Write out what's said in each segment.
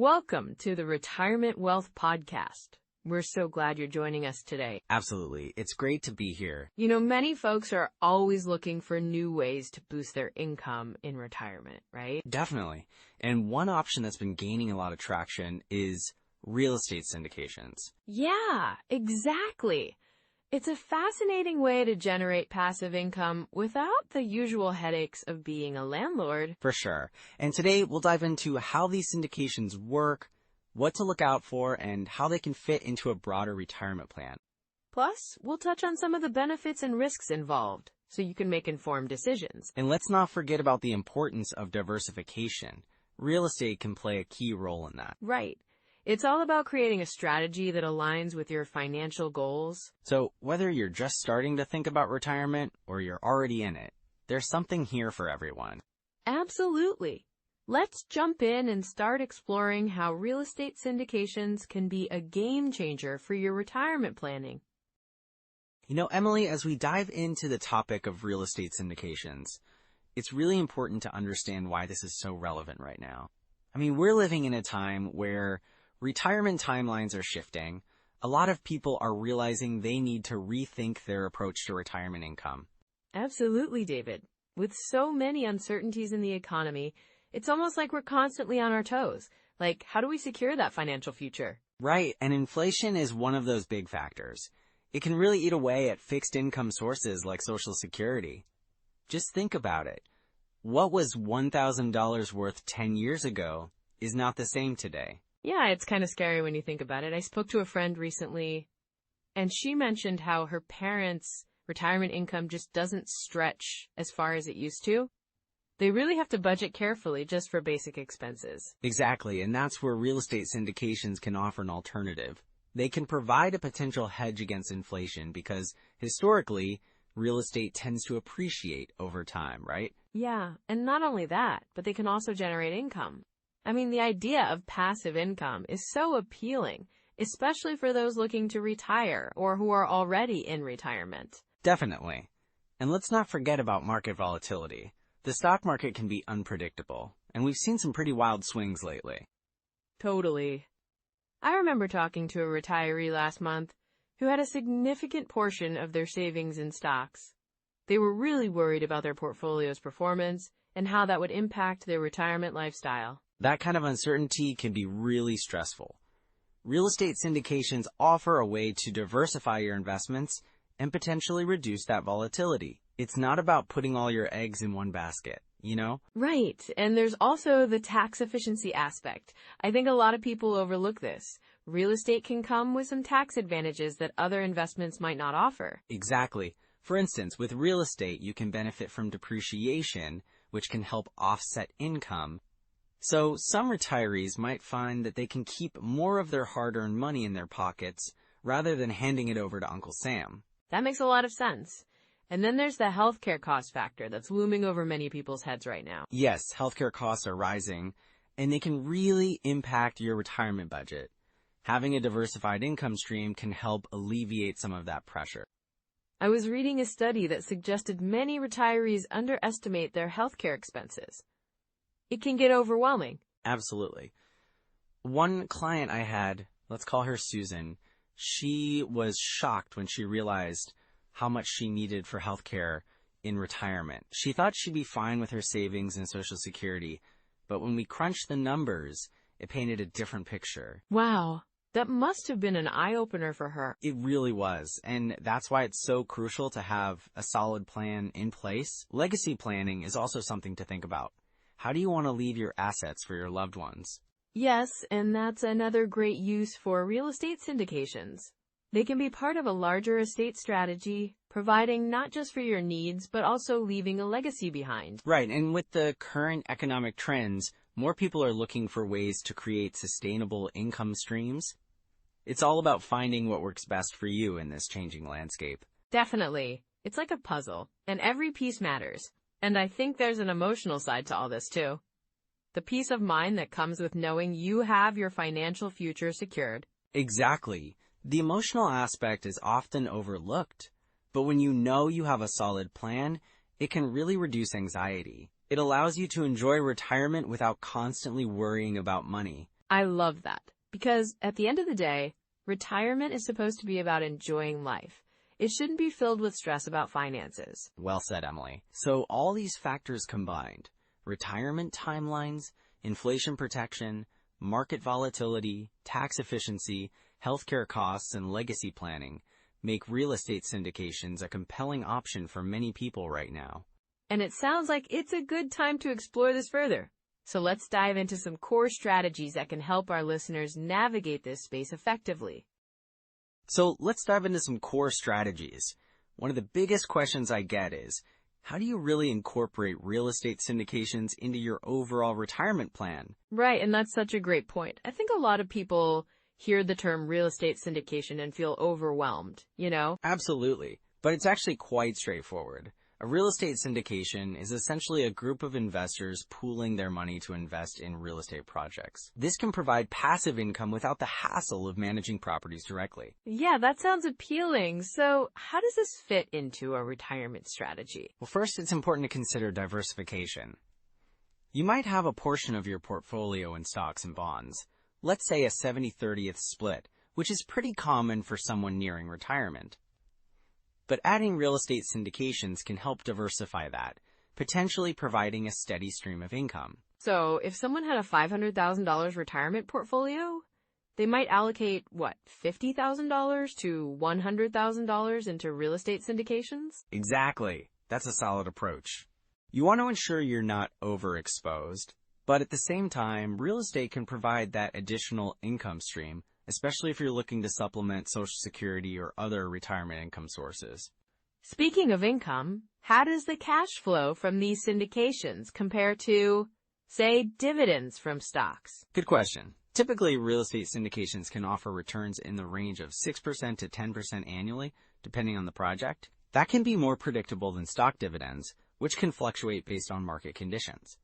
Welcome to the Retirement Wealth Podcast. We're so glad you're joining us today. Absolutely. It's great to be here. You know, many folks are always looking for new ways to boost their income in retirement, right? Definitely. And one option that's been gaining a lot of traction is real estate syndications. Yeah, exactly. It's a fascinating way to generate passive income without the usual headaches of being a landlord. For sure. And today we'll dive into how these syndications work, what to look out for, and how they can fit into a broader retirement plan. Plus, we'll touch on some of the benefits and risks involved, so you can make informed decisions. And let's not forget about the importance of diversification. Real estate can play a key role in that. Right. It's all about creating a strategy that aligns with your financial goals. So whether you're just starting to think about retirement or you're already in it, there's something here for everyone. Absolutely. Let's jump in and start exploring how real estate syndications can be a game changer for your retirement planning. You know, Emily, as we dive into the topic of real estate syndications, it's really important to understand why this is so relevant right now. I mean, we're living in a time where retirement timelines are shifting. A lot of people are realizing they need to rethink their approach to retirement income. Absolutely, David. With so many uncertainties in the economy, it's almost like we're constantly on our toes. Like, how do we secure that financial future? Right, and inflation is one of those big factors. It can really eat away at fixed income sources like Social Security. Just think about it. What was $1,000 worth 10 years ago is not the same today. Yeah, it's kind of scary when you think about it. I spoke to a friend recently, and she mentioned how her parents' retirement income just doesn't stretch as far as it used to. They really have to budget carefully just for basic expenses. Exactly, and that's where real estate syndications can offer an alternative. They can provide a potential hedge against inflation because, historically, real estate tends to appreciate over time, right? Yeah, and not only that, but they can also generate income. I mean, the idea of passive income is so appealing, especially for those looking to retire or who are already in retirement. Definitely. And let's not forget about market volatility. The stock market can be unpredictable, and we've seen some pretty wild swings lately. Totally. I remember talking to a retiree last month who had a significant portion of their savings in stocks. They were really worried about their portfolio's performance and how that would impact their retirement lifestyle. That kind of uncertainty can be really stressful. Real estate syndications offer a way to diversify your investments and potentially reduce that volatility. It's not about putting all your eggs in one basket, you know? Right, and there's also the tax efficiency aspect. I think a lot of people overlook this. Real estate can come with some tax advantages that other investments might not offer. Exactly. For instance, with real estate, you can benefit from depreciation, which can help offset income. So some retirees might find that they can keep more of their hard-earned money in their pockets rather than handing it over to Uncle Sam. That makes a lot of sense. And then there's the healthcare cost factor that's looming over many people's heads right now. Yes, healthcare costs are rising, and they can really impact your retirement budget. Having a diversified income stream can help alleviate some of that pressure. I was reading a study that suggested many retirees underestimate their healthcare expenses. It can get overwhelming. Absolutely. One client I had, let's call her Susan, she was shocked when she realized how much she needed for healthcare in retirement. She thought she'd be fine with her savings and Social Security, but when we crunched the numbers, it painted a different picture. Wow, that must have been an eye-opener for her. It really was, and that's why it's so crucial to have a solid plan in place. Legacy planning is also something to think about. How do you want to leave your assets for your loved ones? Yes, and that's another great use for real estate syndications. They can be part of a larger estate strategy, providing not just for your needs, but also leaving a legacy behind. Right, and with the current economic trends, more people are looking for ways to create sustainable income streams. It's all about finding what works best for you in this changing landscape. Definitely. It's like a puzzle, and every piece matters. And I think there's an emotional side to all this, too. The peace of mind that comes with knowing you have your financial future secured. Exactly. The emotional aspect is often overlooked, but when you know you have a solid plan, it can really reduce anxiety. It allows you to enjoy retirement without constantly worrying about money. I love that, because at the end of the day, retirement is supposed to be about enjoying life. It shouldn't be filled with stress about finances. Well said, Emily. So all these factors combined, retirement timelines, inflation protection, market volatility, tax efficiency, healthcare costs, and legacy planning, make real estate syndications a compelling option for many people right now. And it sounds like it's a good time to explore this further. So let's dive into some core strategies that can help our listeners navigate this space effectively. So let's dive into some core strategies. One of the biggest questions I get is, how do you really incorporate real estate syndications into your overall retirement plan? Right, and that's such a great point. I think a lot of people hear the term real estate syndication and feel overwhelmed, you know? Absolutely, but it's actually quite straightforward. A real estate syndication is essentially a group of investors pooling their money to invest in real estate projects. This can provide passive income without the hassle of managing properties directly. Yeah, that sounds appealing. So how does this fit into a retirement strategy? Well, first, it's important to consider diversification. You might have a portion of your portfolio in stocks and bonds. Let's say a 70-30th split, which is pretty common for someone nearing retirement. But adding real estate syndications can help diversify that, potentially providing a steady stream of income. So if someone had a $500,000 retirement portfolio, they might allocate, $50,000 to $100,000 into real estate syndications? Exactly. That's a solid approach. You want to ensure you're not overexposed, but at the same time, real estate can provide that additional income stream, especially if you're looking to supplement Social Security or other retirement income sources. Speaking of income, how does the cash flow from these syndications compare to, say, dividends from stocks? Good question. Typically, real estate syndications can offer returns in the range of 6% to 10% annually, depending on the project. That can be more predictable than stock dividends, which can fluctuate based on market conditions.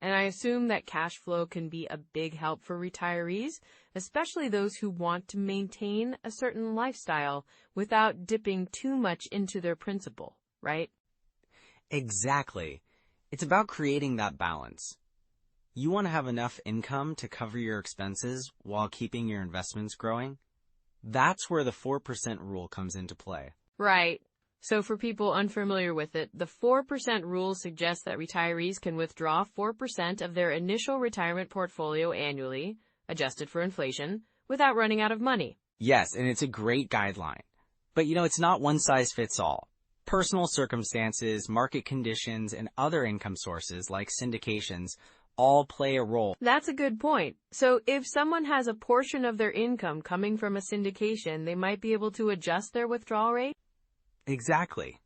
And I assume that cash flow can be a big help for retirees, especially those who want to maintain a certain lifestyle without dipping too much into their principal, right? Exactly. It's about creating that balance. You want to have enough income to cover your expenses while keeping your investments growing. That's where the 4% rule comes into play. Right. So for people unfamiliar with it, the 4% rule suggests that retirees can withdraw 4% of their initial retirement portfolio annually, adjusted for inflation, without running out of money. Yes, and it's a great guideline. But it's not one size fits all. Personal circumstances, market conditions, and other income sources like syndications all play a role. That's a good point. So if someone has a portion of their income coming from a syndication, they might be able to adjust their withdrawal rate? Exactly.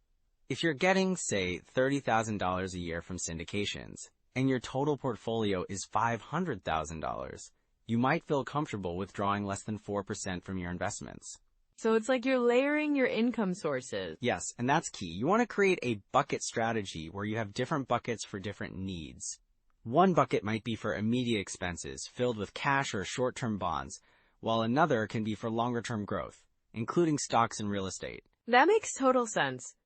If you're getting, say, $30,000 a year from syndications, and your total portfolio is $500,000, you might feel comfortable withdrawing less than 4% from your investments. So it's like you're layering your income sources. Yes, and that's key. You want to create a bucket strategy where you have different buckets for different needs. One bucket might be for immediate expenses, filled with cash or short-term bonds, while another can be for longer-term growth, including stocks and real estate. That makes total sense.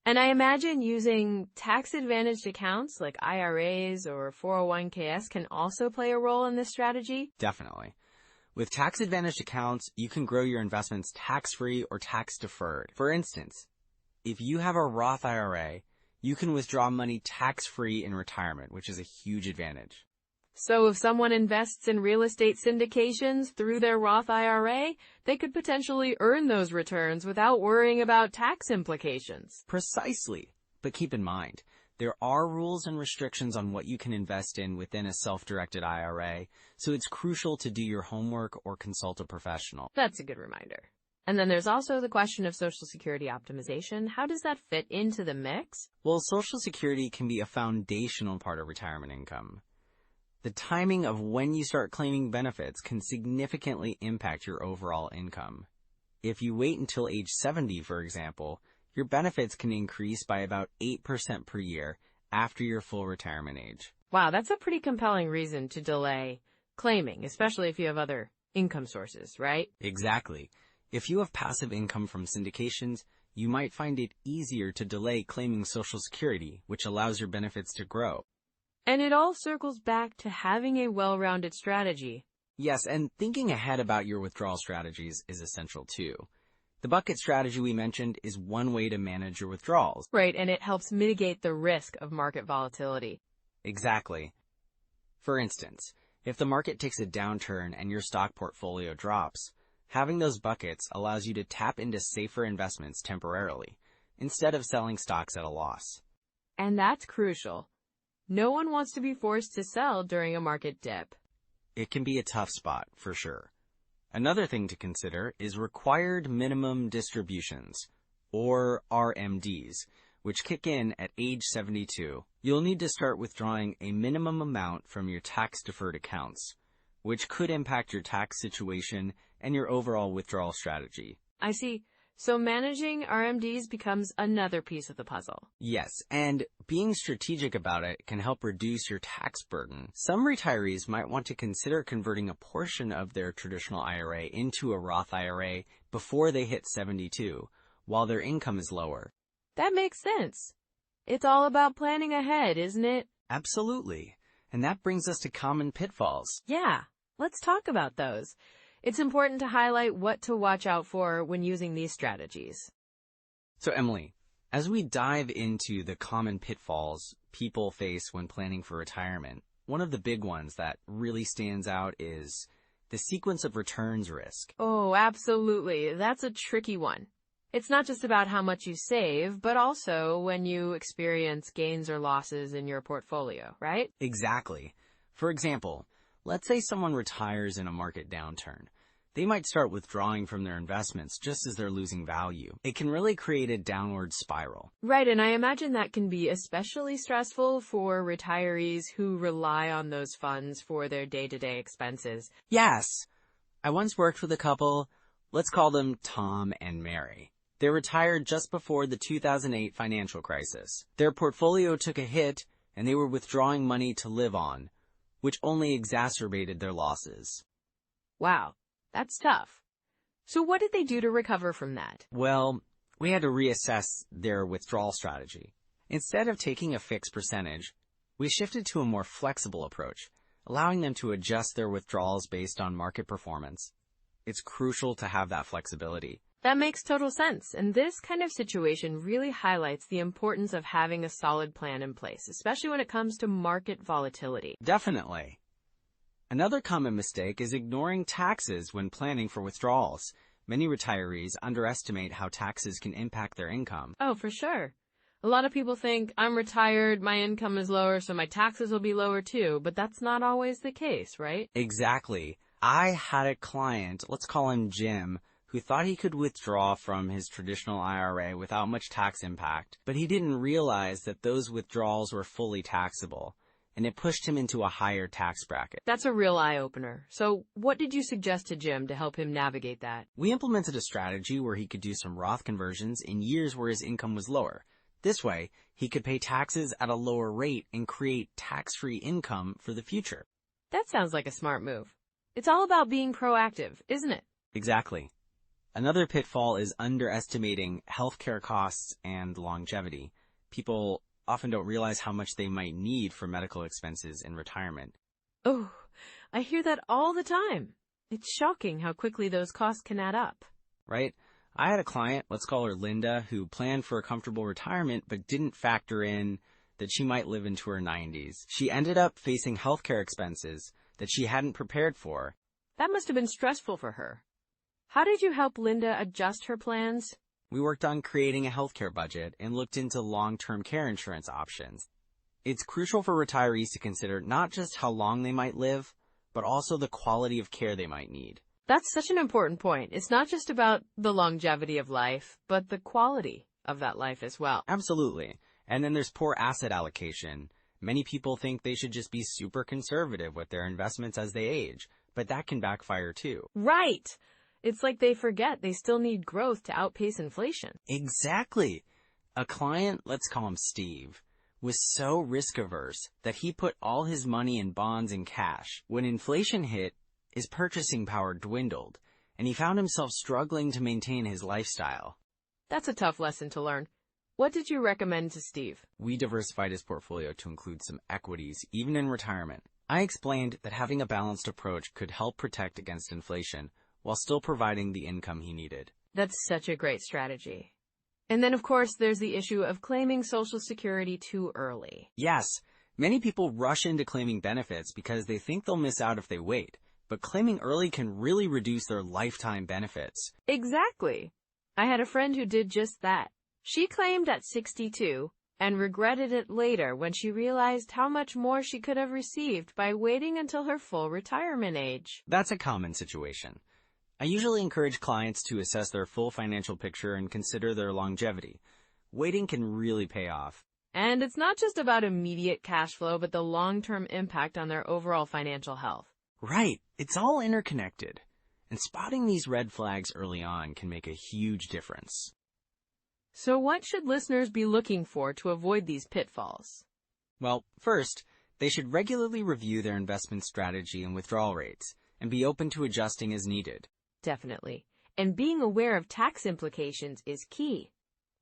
And I imagine using tax-advantaged accounts like IRAs or 401ks can also play a role in this strategy? Definitely. With tax-advantaged accounts, you can grow your investments tax-free or tax-deferred. For instance, if you have a Roth IRA, you can withdraw money tax-free in retirement, which is a huge advantage. So if someone invests in real estate syndications through their Roth IRA, they could potentially earn those returns without worrying about tax implications. Precisely. But keep in mind, there are rules and restrictions on what you can invest in within a self-directed IRA, so it's crucial to do your homework or consult a professional. That's a good reminder. And then there's also the question of Social Security optimization. How does that fit into the mix? Well, Social Security can be a foundational part of retirement income. The timing of when you start claiming benefits can significantly impact your overall income. If you wait until age 70, for example, your benefits can increase by about 8% per year after your full retirement age. Wow, that's a pretty compelling reason to delay claiming, especially if you have other income sources, right? Exactly. If you have passive income from syndications, you might find it easier to delay claiming Social Security, which allows your benefits to grow. And it all circles back to having a well-rounded strategy. Yes, and thinking ahead about your withdrawal strategies is essential too. The bucket strategy we mentioned is one way to manage your withdrawals. Right, and it helps mitigate the risk of market volatility. Exactly. For instance, if the market takes a downturn and your stock portfolio drops, having those buckets allows you to tap into safer investments temporarily, instead of selling stocks at a loss. And that's crucial. No one wants to be forced to sell during a market dip. It can be a tough spot, for sure. Another thing to consider is required minimum distributions, or RMDs, which kick in at age 72. You'll need to start withdrawing a minimum amount from your tax-deferred accounts, which could impact your tax situation and your overall withdrawal strategy. I see. So managing RMDs becomes another piece of the puzzle. Yes, and being strategic about it can help reduce your tax burden. Some retirees might want to consider converting a portion of their traditional IRA into a Roth IRA before they hit 72, while their income is lower. That makes sense. It's all about planning ahead, isn't it? Absolutely. And that brings us to common pitfalls. Yeah, let's talk about those. It's important to highlight what to watch out for when using these strategies. So Emily, as we dive into the common pitfalls people face when planning for retirement, one of the big ones that really stands out is the sequence of returns risk. Oh, absolutely. That's a tricky one. It's not just about how much you save, but also when you experience gains or losses in your portfolio, right? Exactly. For example, let's say someone retires in a market downturn. They might start withdrawing from their investments just as they're losing value. It can really create a downward spiral. Right, and I imagine that can be especially stressful for retirees who rely on those funds for their day-to-day expenses. Yes. I once worked with a couple, let's call them Tom and Mary. They retired just before the 2008 financial crisis. Their portfolio took a hit, and they were withdrawing money to live on, which only exacerbated their losses. Wow, that's tough. So what did they do to recover from that? Well, we had to reassess their withdrawal strategy. Instead of taking a fixed percentage, we shifted to a more flexible approach, allowing them to adjust their withdrawals based on market performance. It's crucial to have that flexibility. That makes total sense, and this kind of situation really highlights the importance of having a solid plan in place, especially when it comes to market volatility. Definitely. Another common mistake is ignoring taxes when planning for withdrawals. Many retirees underestimate how taxes can impact their income. Oh, for sure. A lot of people think, I'm retired, my income is lower, so my taxes will be lower too, but that's not always the case, right? Exactly. I had a client, let's call him Jim, who thought he could withdraw from his traditional IRA without much tax impact, but he didn't realize that those withdrawals were fully taxable, and it pushed him into a higher tax bracket. That's a real eye-opener. So what did you suggest to Jim to help him navigate that? We implemented a strategy where he could do some Roth conversions in years where his income was lower. This way, he could pay taxes at a lower rate and create tax-free income for the future. That sounds like a smart move. It's all about being proactive, isn't it? Exactly. Another pitfall is underestimating healthcare costs and longevity. People often don't realize how much they might need for medical expenses in retirement. Oh, I hear that all the time. It's shocking how quickly those costs can add up. Right? I had a client, let's call her Linda, who planned for a comfortable retirement but didn't factor in that she might live into her 90s. She ended up facing healthcare expenses that she hadn't prepared for. That must have been stressful for her. How did you help Linda adjust her plans? We worked on creating a healthcare budget and looked into long-term care insurance options. It's crucial for retirees to consider not just how long they might live, but also the quality of care they might need. That's such an important point. It's not just about the longevity of life, but the quality of that life as well. Absolutely. And then there's poor asset allocation. Many people think they should just be super conservative with their investments as they age, but that can backfire too. Right. It's like they forget they still need growth to outpace inflation. Exactly. A client, let's call him Steve, was so risk-averse that he put all his money in bonds and cash. When inflation hit, his purchasing power dwindled, and he found himself struggling to maintain his lifestyle. That's a tough lesson to learn. What did you recommend to Steve? We diversified his portfolio to include some equities, even in retirement. I explained that having a balanced approach could help protect against inflation while still providing the income he needed. That's such a great strategy. And then, of course, there's the issue of claiming Social Security too early. Yes, many people rush into claiming benefits because they think they'll miss out if they wait, but claiming early can really reduce their lifetime benefits. Exactly. I had a friend who did just that. She claimed at 62 and regretted it later when she realized how much more she could have received by waiting until her full retirement age. That's a common situation. I usually encourage clients to assess their full financial picture and consider their longevity. Waiting can really pay off. And it's not just about immediate cash flow, but the long-term impact on their overall financial health. Right. It's all interconnected. And spotting these red flags early on can make a huge difference. So what should listeners be looking for to avoid these pitfalls? Well, first, they should regularly review their investment strategy and withdrawal rates, and be open to adjusting as needed. Definitely. And being aware of tax implications is key.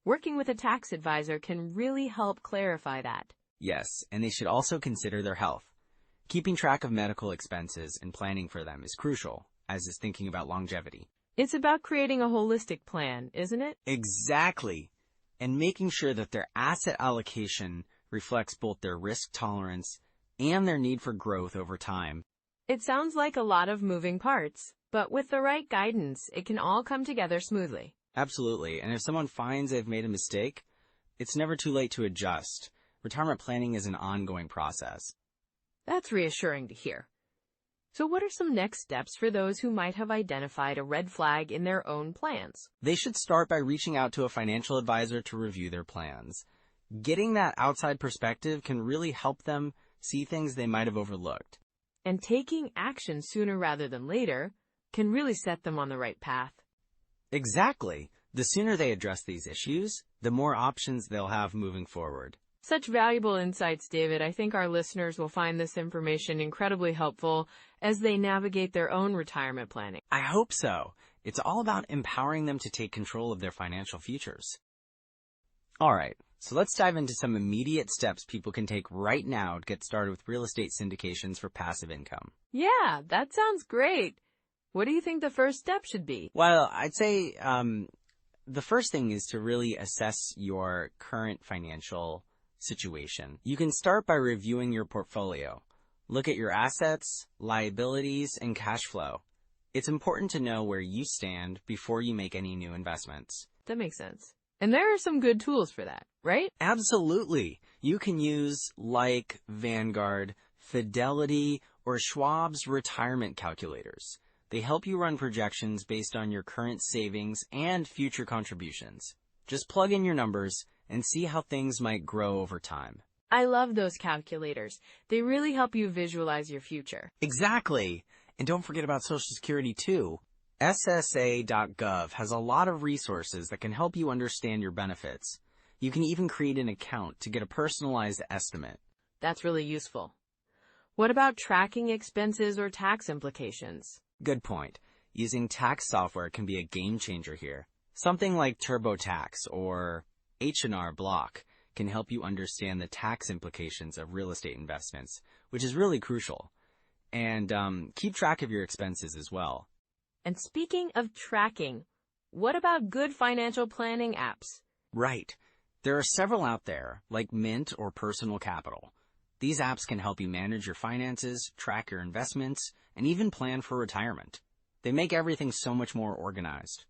Working with a tax advisor can really help clarify that. Yes, and they should also consider their health. Keeping track of medical expenses and planning for them is crucial, as is thinking about longevity. It's about creating a holistic plan, isn't it? Exactly. And making sure that their asset allocation reflects both their risk tolerance and their need for growth over time. It sounds like a lot of moving parts, but with the right guidance, it can all come together smoothly. Absolutely. And if someone finds they've made a mistake, it's never too late to adjust. Retirement planning is an ongoing process. That's reassuring to hear. So what are some next steps for those who might have identified a red flag in their own plans? They should start by reaching out to a financial advisor to review their plans. Getting that outside perspective can really help them see things they might have overlooked. And taking action sooner rather than later can really set them on the right path. Exactly. The sooner they address these issues, the more options they'll have moving forward. Such valuable insights, David. I think our listeners will find this information incredibly helpful as they navigate their own retirement planning. I hope so. It's all about empowering them to take control of their financial futures. All right, so let's dive into some immediate steps people can take right now to get started with real estate syndications for passive income. Yeah, that sounds great. What do you think the first step should be? Well, I'd say the first thing is to really assess your current financial situation. You can start by reviewing your portfolio. Look at your assets, liabilities, and cash flow. It's important to know where you stand before you make any new investments. That makes sense. And there are some good tools for that, right? Absolutely. You can use like Vanguard, Fidelity, or Schwab's retirement calculators. They help you run projections based on your current savings and future contributions. Just plug in your numbers and see how things might grow over time. I love those calculators. They really help you visualize your future. Exactly. And don't forget about Social Security too. SSA.gov has a lot of resources that can help you understand your benefits. You can even create an account to get a personalized estimate. That's really useful. What about tracking expenses or tax implications? Good point. Using tax software can be a game changer here. Something like TurboTax or H&R Block can help you understand the tax implications of real estate investments, which is really crucial. And keep track of your expenses as well. And speaking of tracking, what about good financial planning apps? Right. There are several out there, like Mint or Personal Capital. These apps can help you manage your finances, track your investments, and even plan for retirement. They make everything so much more organized.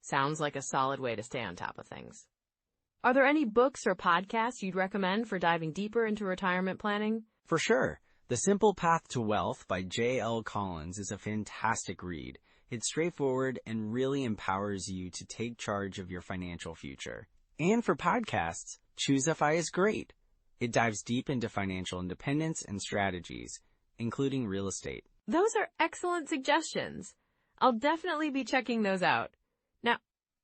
Sounds like a solid way to stay on top of things. Are there any books or podcasts you'd recommend for diving deeper into retirement planning? For sure. The Simple Path to Wealth by J.L. Collins is a fantastic read. It's straightforward and really empowers you to take charge of your financial future. And for podcasts, Choosify is great. It dives deep into financial independence and strategies, including real estate. Those are excellent suggestions. I'll definitely be checking those out. Now,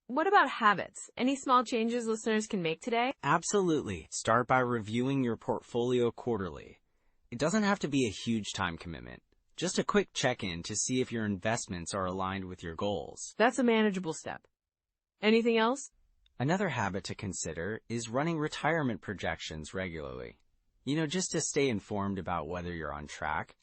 what about habits? Any small changes listeners can make today? Absolutely. Start by reviewing your portfolio quarterly. It doesn't have to be a huge time commitment. Just a quick check-in to see if your investments are aligned with your goals. That's a manageable step. Anything else? Another habit to consider is running retirement projections regularly. just to stay informed about whether you're on track.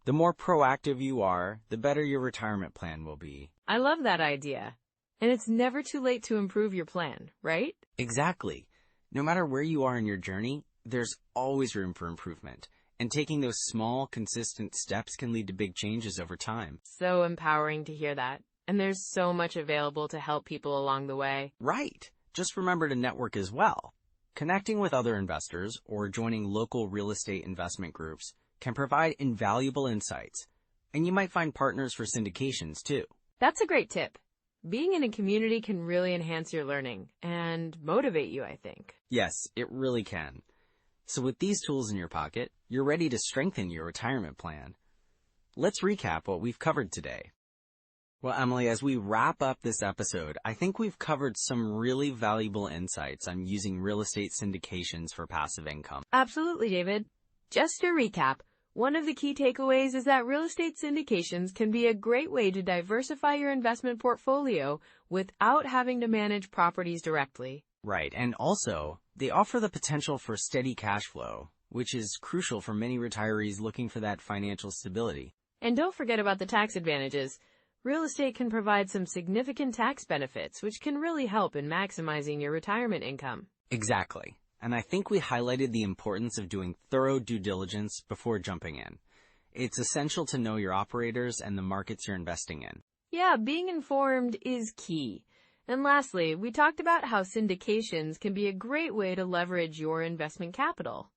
The more proactive you are, the better your retirement plan will be. I love that idea. And it's never too late to improve your plan, right? Exactly. No matter where you are in your journey, there's always room for improvement. And taking those small, consistent steps can lead to big changes over time. So empowering to hear that. And there's so much available to help people along the way. Right. Just remember to network as well. Connecting with other investors or joining local real estate investment groups can provide invaluable insights. And you might find partners for syndications too. That's a great tip. Being in a community can really enhance your learning and motivate you, I think. Yes, it really can. So with these tools in your pocket, you're ready to strengthen your retirement plan. Let's recap what we've covered today. Well, Emily, as we wrap up this episode, I think we've covered some really valuable insights on using real estate syndications for passive income. Absolutely, David. Just to recap, one of the key takeaways is that real estate syndications can be a great way to diversify your investment portfolio without having to manage properties directly. Right, and also, they offer the potential for steady cash flow, which is crucial for many retirees looking for that financial stability. And don't forget about the tax advantages. Real estate can provide some significant tax benefits, which can really help in maximizing your retirement income. Exactly. And I think we highlighted the importance of doing thorough due diligence before jumping in. It's essential to know your operators and the markets you're investing in. Yeah, being informed is key. And lastly, we talked about how syndications can be a great way to leverage your investment capital.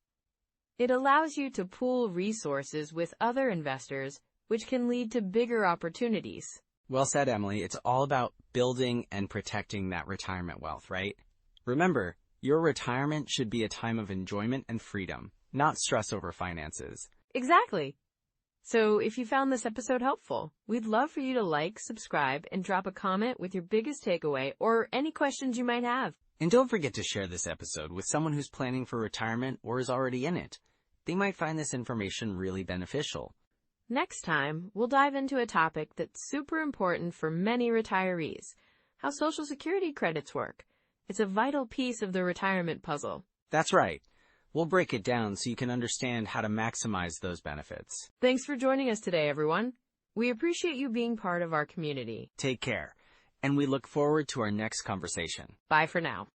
It allows you to pool resources with other investors, which can lead to bigger opportunities. Well said, Emily. It's all about building and protecting that retirement wealth, right? Remember, your retirement should be a time of enjoyment and freedom, not stress over finances. Exactly. So if you found this episode helpful, we'd love for you to like, subscribe, and drop a comment with your biggest takeaway or any questions you might have. And don't forget to share this episode with someone who's planning for retirement or is already in it. They might find this information really beneficial. Next time, we'll dive into a topic that's super important for many retirees, how Social Security credits work. It's a vital piece of the retirement puzzle. That's right. We'll break it down so you can understand how to maximize those benefits. Thanks for joining us today, everyone. We appreciate you being part of our community. Take care, and we look forward to our next conversation. Bye for now.